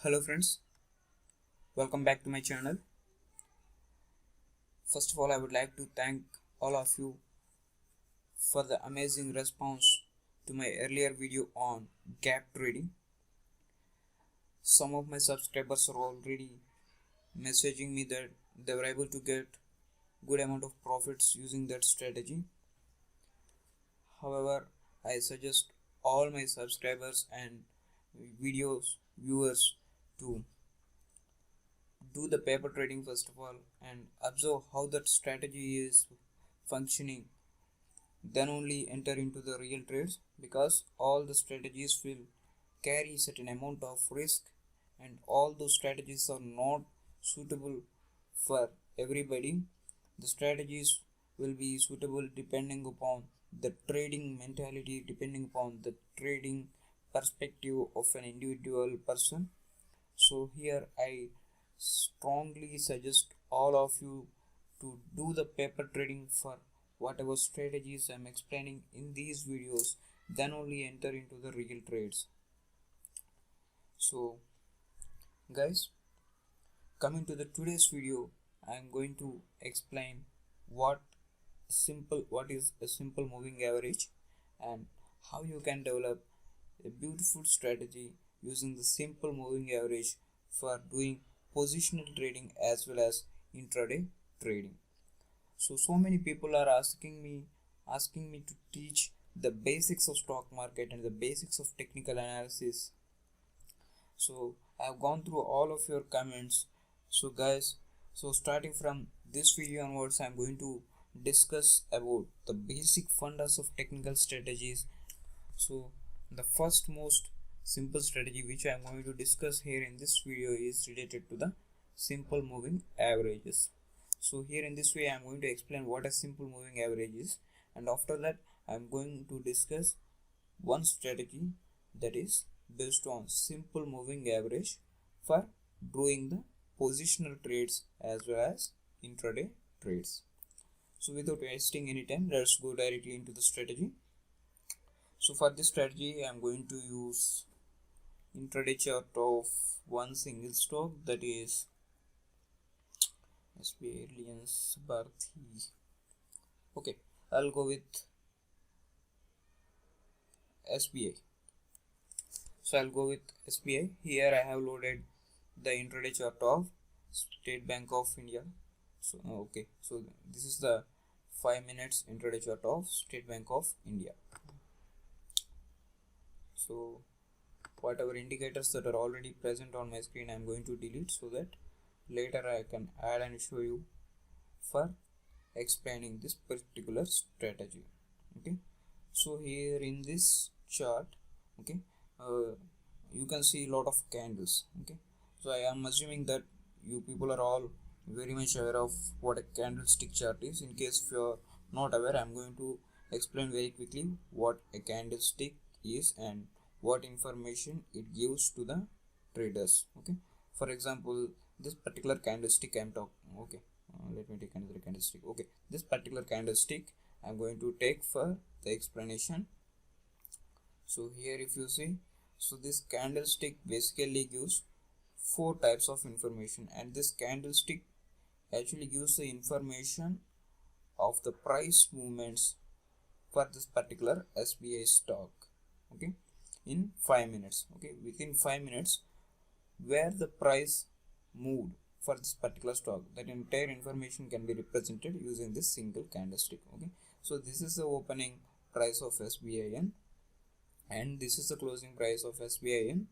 Hello friends, welcome back to my channel. First of all, I would like to thank all of you for the amazing response to my earlier video on gap trading. Some of my subscribers are already messaging me that they were able to get good amount of profits using that strategy. However, I suggest all my subscribers and videos viewers to do the paper trading first of all and observe how that strategy is functioning, then only enter into the real trades, because all the strategies will carry certain amount of risk and all those strategies are not suitable for everybody. The strategies will be suitable depending upon the trading mentality, depending upon the trading perspective of an individual person. So here I strongly suggest all of you to do the paper trading for whatever strategies I'm explaining in these videos, then only enter into the real trades. So guys, coming to the today's video, I'm going to explain what is a simple moving average and how you can develop a beautiful strategy using the simple moving average for doing positional trading as well as intraday trading. So many people are asking me to teach the basics of stock market and the basics of technical analysis. So I've gone through all of your comments. So guys, so starting from this video onwards, I'm going to discuss about the basic fundamentals of technical strategies. So the first most simple strategy which I'm going to discuss here in this video is related to the simple moving averages. So here in this way I'm going to explain what a simple moving average is, and after that I'm going to discuss one strategy that is based on simple moving average for doing the positional trades as well as intraday trades. So without wasting any time, let's go directly into the strategy. So for this strategy I'm going to use intraday chart of one single stock, that is SBI Reliance Bharti. Okay, I'll go with SBI. So I'll go with SBI. Here I have loaded the intraday chart of State Bank of India. So okay, so this is the 5 minutes intraday chart of State Bank of India. So whatever indicators that are already present on my screen I'm going to delete, so that later I can add and show you for explaining this particular strategy. Okay, so here in this chart, okay, you can see a lot of candles. Okay, so I am assuming that you people are all very much aware of what a candlestick chart is. In case if you are not aware, I'm going to explain very quickly what a candlestick is and what information it gives to the traders. Okay, for example, this particular candlestick I'm talking, okay, let me take another candlestick. Okay, this particular candlestick I'm going to take for the explanation. So here if you see, so this candlestick basically gives 4 types of information, and this candlestick actually gives the information of the price movements for this particular SBI stock. Okay, in 5 minutes. Okay, within 5 minutes where the price moved for this particular stock, that entire information can be represented using this single candlestick. Okay, so this is the opening price of SBIN, and this is the closing price of SBIN,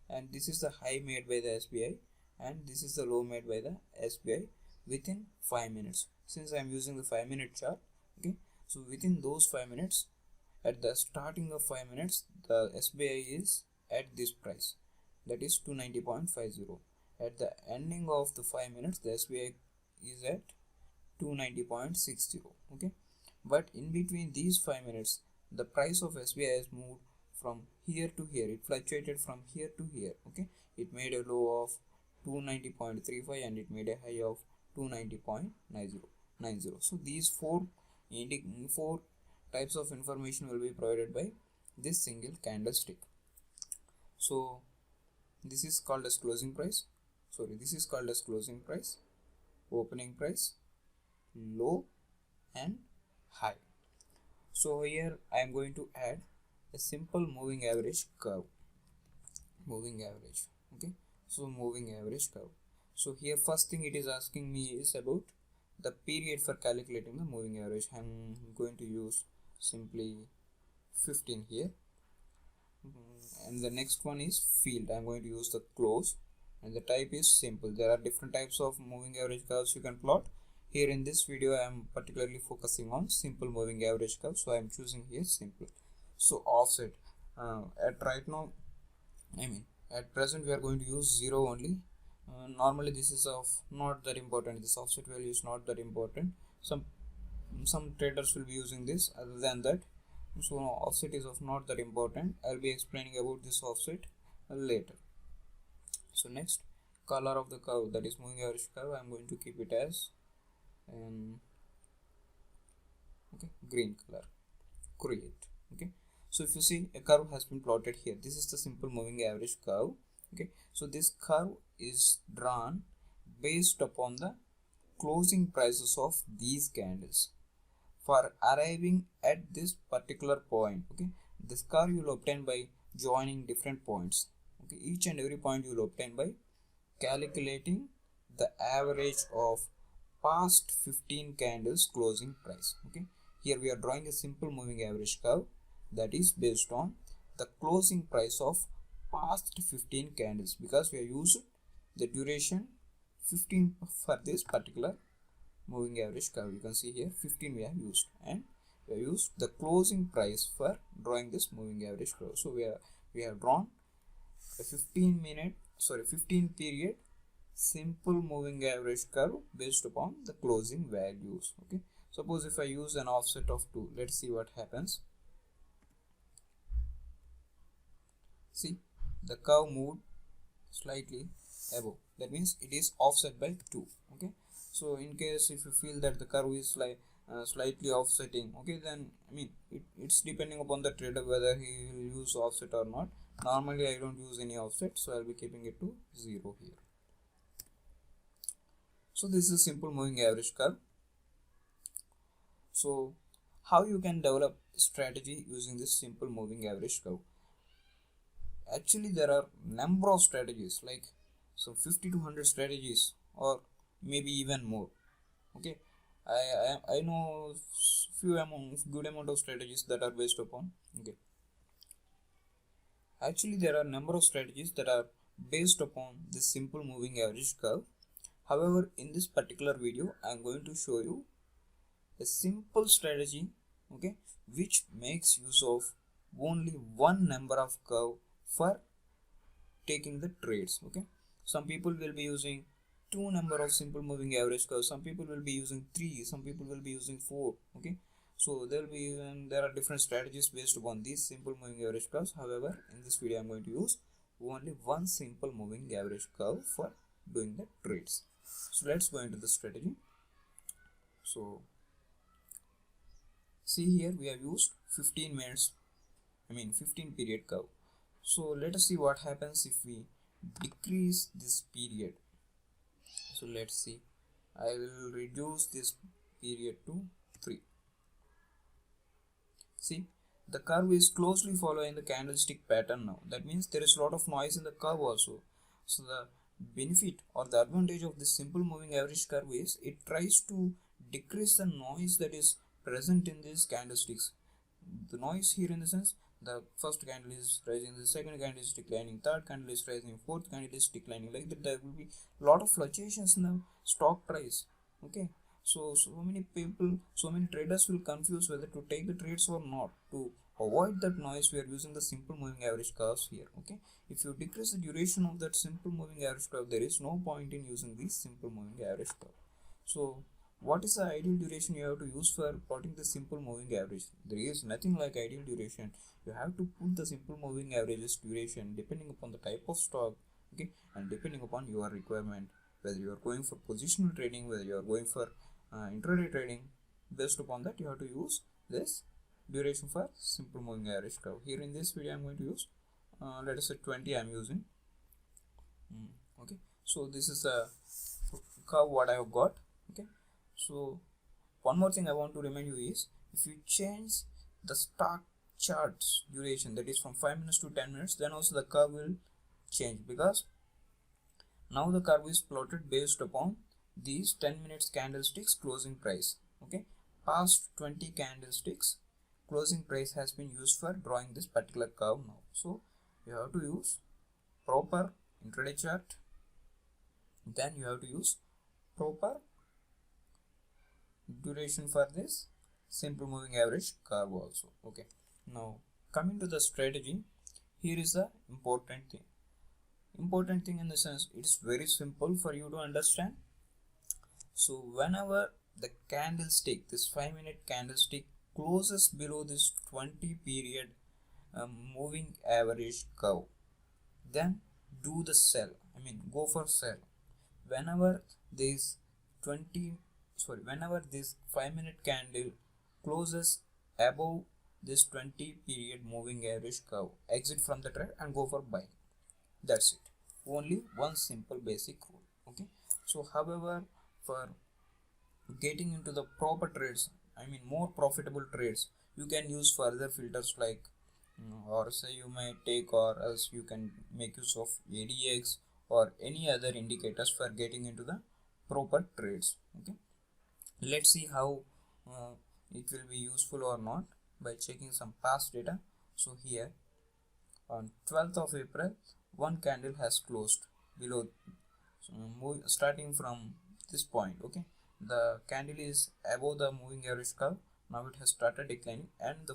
and this is the high made by the SBI, and this is the low made by the SBI within 5 minutes. Since I am using the 5 minute chart, okay, so within those 5 minutes, at the starting of 5 minutes, the SBI is at this price, that is 290.50. At the ending of the 5 minutes, the SBI is at 290.60. Okay, but in between these 5 minutes, the price of SBI has moved from here to here. It fluctuated from here to here. Okay, it made a low of 290.35 and it made a high of 290.90. So these four types of information will be provided by this single candlestick. So this is called as closing price. Sorry, this is called as closing price, opening price, low and high. So here I am going to add a simple moving average curve. Moving average. Okay, so moving average curve. So here first thing it is asking me is about the period for calculating the moving average. I'm going to use simply 15 here. And the next one is field. I'm going to use the close, and the type is simple. There are different types of moving average curves you can plot. Here in this video I am particularly focusing on simple moving average curve, so I am choosing here simple. So offset, at right now, at present we are going to use 0 only. Normally this is of not that important. This offset value is not that important. Some traders will be using this. Other than that, so offset is of not that important. I'll be explaining about this offset later. So next, color of the curve, that is moving average curve, I'm going to keep it as green color. Create. Okay, so if you see, a curve has been plotted here. This is the simple moving average curve. Okay, so this curve is drawn based upon the closing prices of these candles for arriving at this particular point. Okay, this curve you will obtain by joining different points. Okay, each and every point you will obtain by calculating the average of past 15 candles closing price. Okay, here we are drawing a simple moving average curve that is based on the closing price of past 15 candles, because we have used the duration 15 for this particular moving average curve. You can see here 15 we have used, and we have used the closing price for drawing this moving average curve. So we have drawn a 15 period simple moving average curve based upon the closing values. Okay, suppose if I use an offset of 2, let's see what happens. See, the curve moved slightly above, that means it is offset by 2. Okay, so in case if you feel that the curve is like slightly offsetting, okay, then it's depending upon the trader whether he will use offset or not. Normally I don't use any offset, so I'll be keeping it to 0 here. So this is a simple moving average curve. So how you can develop strategy using this simple moving average curve? Actually there are number of strategies, like some 50 to 100 strategies, or maybe even more. Okay, I know good amount of strategies that are based upon. Okay, actually there are number of strategies that are based upon this simple moving average curve. However, in this particular video I am going to show you a simple strategy, okay, which makes use of only one number of curve for taking the trades. Okay, some people will be using 2 number of simple moving average curves, some people will be using 3, some people will be using 4. Okay, so there are different strategies based upon these simple moving average curves. However, in this video I'm going to use only one simple moving average curve for doing the trades. So let's go into the strategy. So see, here we have used 15 period curve. So let us see what happens if we decrease this period. So let's see, I will reduce this period to 3. See, the curve is closely following the candlestick pattern now. That means there is a lot of noise in the curve also. So the benefit or the advantage of this simple moving average curve is it tries to decrease the noise that is present in these candlesticks. The noise here in the sense, the first candle is rising, the second candle is declining, third candle is rising, fourth candle is declining. Like that, there will be a lot of fluctuations in the stock price. Okay, so many people, so many traders will confuse whether to take the trades or not. To avoid that noise, we are using the simple moving average curves here. Okay, if you decrease the duration of that simple moving average curve, there is no point in using this simple moving average curve. So what is the ideal duration you have to use for plotting the simple moving average? There is nothing like ideal duration. You have to put the simple moving averages duration depending upon the type of stock, okay, and depending upon your requirement, whether you are going for positional trading, whether you are going for intraday trading. Based upon that, you have to use this duration for simple moving average curve. Here in this video I am going to use let us say 20 I am using. Okay, so this is the curve what I have got. Okay, so one more thing I want to remind you is, if you change the stock charts duration, that is from 5 minutes to 10 minutes, then also the curve will change, because now the curve is plotted based upon these 10 minutes candlesticks closing price. Okay, past 20 candlesticks closing price has been used for drawing this particular curve now. So you have to use proper intraday chart, then you have to use proper duration for this simple moving average curve also. Okay, now coming to the strategy, here is the important thing in the sense it is very simple for you to understand. So whenever the candlestick, this 5-minute candlestick, closes below this 20 period moving average curve, then do the sell, go for sell. Whenever this 5-minute candle closes above this 20 period moving average curve, exit from the trade and go for buy. That's it. Only one simple basic rule. Okay, so however, for getting into the proper trades, more profitable trades, you can use further filters like, or say you may take, or else you can make use of ADX or any other indicators for getting into the proper trades. Okay, let's see how it will be useful or not by checking some past data. So here on 12th of April, one candle has closed below, starting from this point. Okay, the candle is above the moving average curve. Now it has started declining, and the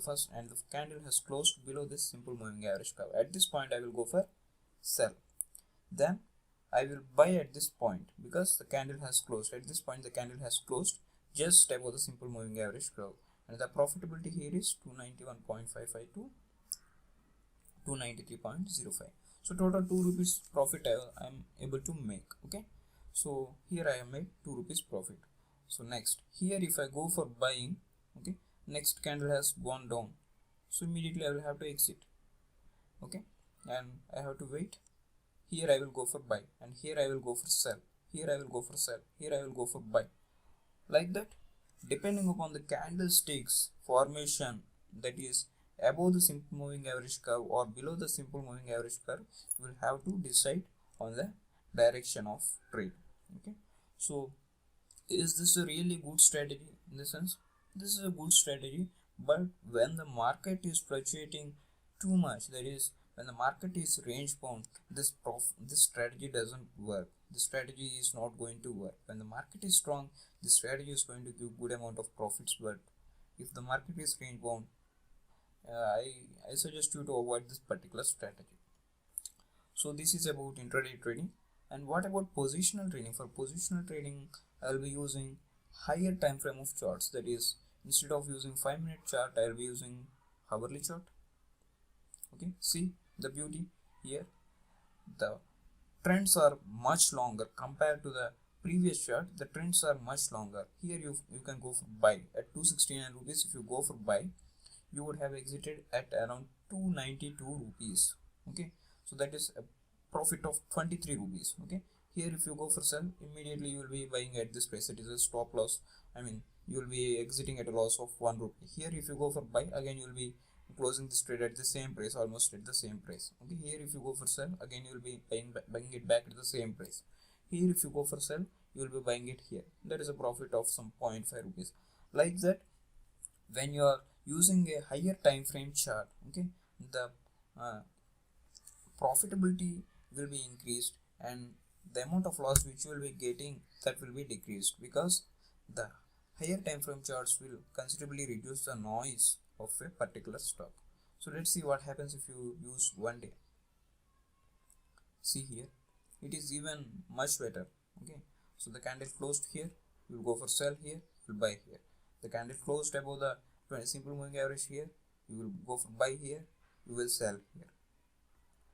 candle has closed below this simple moving average curve. At this point I will go for sell, then I will buy at this point, because the candle has closed. At this point the candle has closed just above the simple moving average curve, and the profitability here is 291.55 to 293.05. so total 2 rupees profit I am able to make. Okay, so here I have made 2 rupees profit. So next, here if I go for buying, okay, next candle has gone down, so immediately I will have to exit. Okay, and I have to wait. Here I will go for buy, and here I will go for sell, here I will go for sell, here I will go for buy, like that, depending upon the candlesticks formation, that is above the simple moving average curve or below the simple moving average curve, you will have to decide on the direction of trade. Okay, so is this a really good strategy? In the sense, this is a good strategy, but when the market is fluctuating too much, that is when the market is range bound, this strategy doesn't work. The strategy is not going to work. When the market is strong, the strategy is going to give good amount of profits, but if the market is range bound, I suggest you to avoid this particular strategy. So this is about intraday trading. And what about positional trading? For positional trading, I'll be using higher time frame of charts. That is, instead of using 5-minute chart, I'll be using hourly chart. Okay, see the beauty here. The trends are much longer compared to the previous chart. The trends are much longer. Here you can go for buy at 269 rupees. If you go for buy, you would have exited at around 292 rupees. Okay, so that is a profit of 23 rupees. Okay, here if you go for sell, immediately you will be buying at this price. It is a stop loss. You will be exiting at a loss of 1 rupee. Here if you go for buy, again you will be closing this trade at the same price, almost at the same price. Okay, here if you go for sell, again you will be buying it back at the same price. Here if you go for sell, you will be buying it here. That is a profit of some 0.5 rupees. Like that, when you are using a higher time frame chart, okay, the profitability will be increased, and the amount of loss which you will be getting, that will be decreased, because the higher time frame charts will considerably reduce the noise of a particular stock. So let's see what happens if you use 1 day. See here, it is even much better. Okay, so the candle closed here, you will go for sell here, you will buy here. The candle closed above the simple moving average here, you will go for buy here, you will sell here.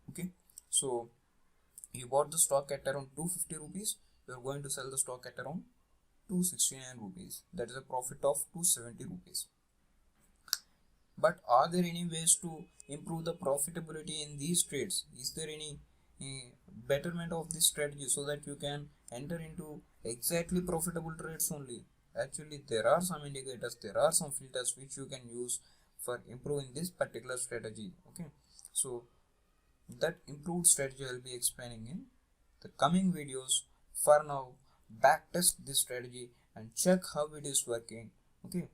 Okay, so you bought the stock at around 250 rupees, you are going to sell the stock at around 269 rupees. That is a profit of 270 rupees. But are there any ways to improve the profitability in these trades? Is there any betterment of this strategy so that you can enter into exactly profitable trades only. Actually, there are some indicators, there are some filters which you can use for improving this particular strategy. Okay, so that improved strategy I'll be explaining in the coming videos. For now, backtest this strategy and check how it is working. Okay,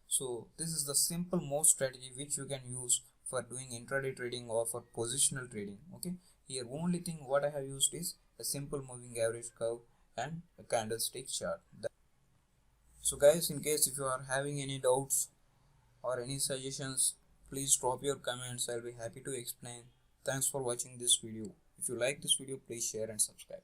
so this is the simple most strategy which you can use for doing intraday trading or for positional trading. Okay, here only thing what I have used is a simple moving average curve and a candlestick chart. So guys, in case if you are having any doubts or any suggestions, please drop your comments. I'll be happy to explain. Thanks for watching this video. If you like this video, please share and subscribe.